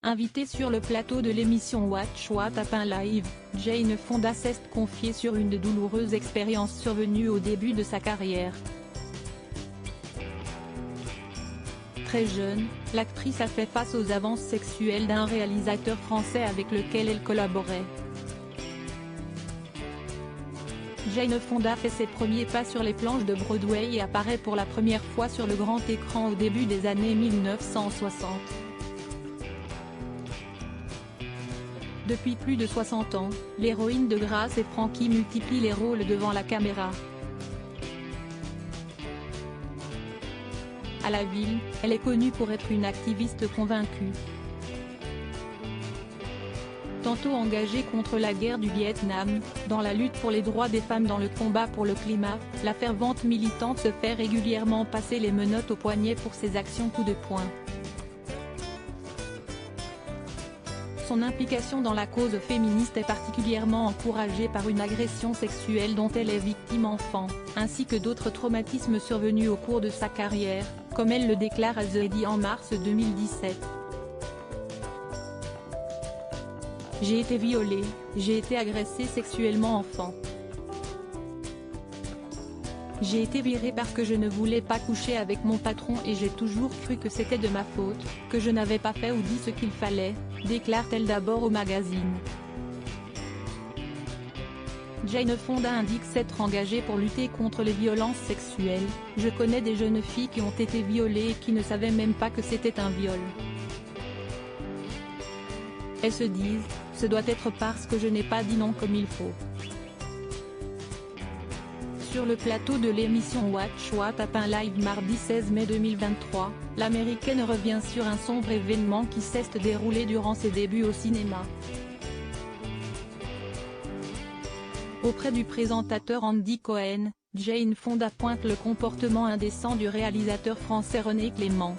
Invitée sur le plateau de l'émission Watch What Happens Live, Jane Fonda s'est confiée sur une douloureuse expérience survenue au début de sa carrière. Très jeune, l'actrice a fait face aux avances sexuelles d'un réalisateur français avec lequel elle collaborait. Jane Fonda fait ses premiers pas sur les planches de Broadway et apparaît pour la première fois sur le grand écran au début des années 1960. Depuis plus de 60 ans, l'héroïne de Grace et Frankie multiplie les rôles devant la caméra. À la ville, elle est connue pour être une activiste convaincue. Tantôt engagée contre la guerre du Vietnam, dans la lutte pour les droits des femmes dans le combat pour le climat, la fervente militante se fait régulièrement passer les menottes au poignet pour ses actions coup de poing. Son implication dans la cause féministe est particulièrement encouragée par une agression sexuelle dont elle est victime enfant, ainsi que d'autres traumatismes survenus au cours de sa carrière, comme elle le déclare à The Eddy en mars 2017. J'ai été violée, j'ai été agressée sexuellement enfant. J'ai été virée parce que je ne voulais pas coucher avec mon patron et j'ai toujours cru que c'était de ma faute, que je n'avais pas fait ou dit ce qu'il fallait, déclare-t-elle d'abord au magazine. Jane Fonda indique s'être engagée pour lutter contre les violences sexuelles. Je connais des jeunes filles qui ont été violées et qui ne savaient même pas que c'était un viol. Elles se disent, ce doit être parce que je n'ai pas dit non comme il faut. Sur le plateau de l'émission Watch What Happens Live mardi 16 mai 2023, l'américaine revient sur un sombre événement qui s'est déroulé durant ses débuts au cinéma. Auprès du présentateur Andy Cohen, Jane Fonda pointe le comportement indécent du réalisateur français René Clément.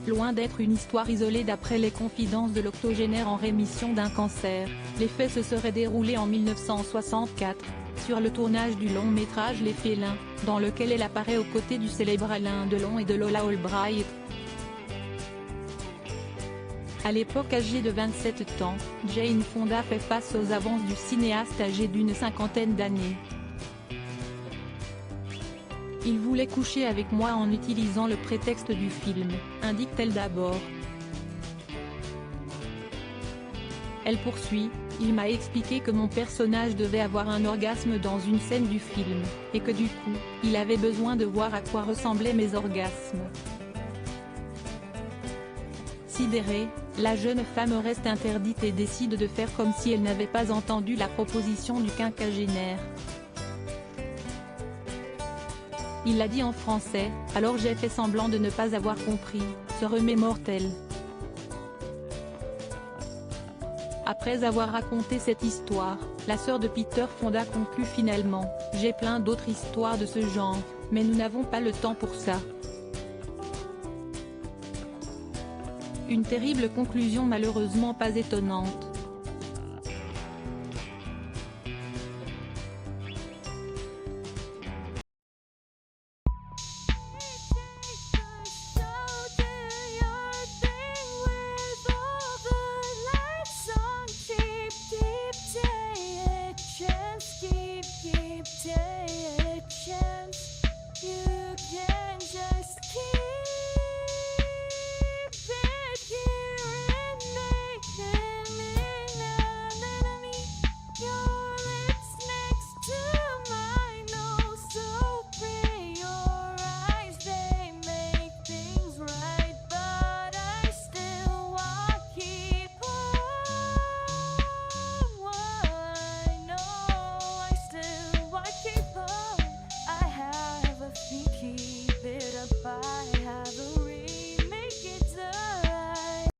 Loin d'être une histoire isolée d'après les confidences de l'octogénaire en rémission d'un cancer, les faits se seraient déroulés en 1964, sur le tournage du long-métrage Les Félins, dans lequel elle apparaît aux côtés du célèbre Alain Delon et de Lola Albright. À l'époque âgée de 27 ans, Jane Fonda fait face aux avances du cinéaste âgé d'une cinquantaine d'années. Il voulait coucher avec moi en utilisant le prétexte du film, indique-t-elle d'abord. Elle poursuit, il m'a expliqué que mon personnage devait avoir un orgasme dans une scène du film, et que du coup, il avait besoin de voir à quoi ressemblaient mes orgasmes. Sidérée, la jeune femme reste interdite et décide de faire comme si elle n'avait pas entendu la proposition du quinquagénaire. Il l'a dit en français, alors j'ai fait semblant de ne pas avoir compris, se remémore-t-elle. Après avoir raconté cette histoire, la sœur de Peter Fonda conclut finalement, j'ai plein d'autres histoires de ce genre, mais nous n'avons pas le temps pour ça. Une terrible conclusion malheureusement pas étonnante.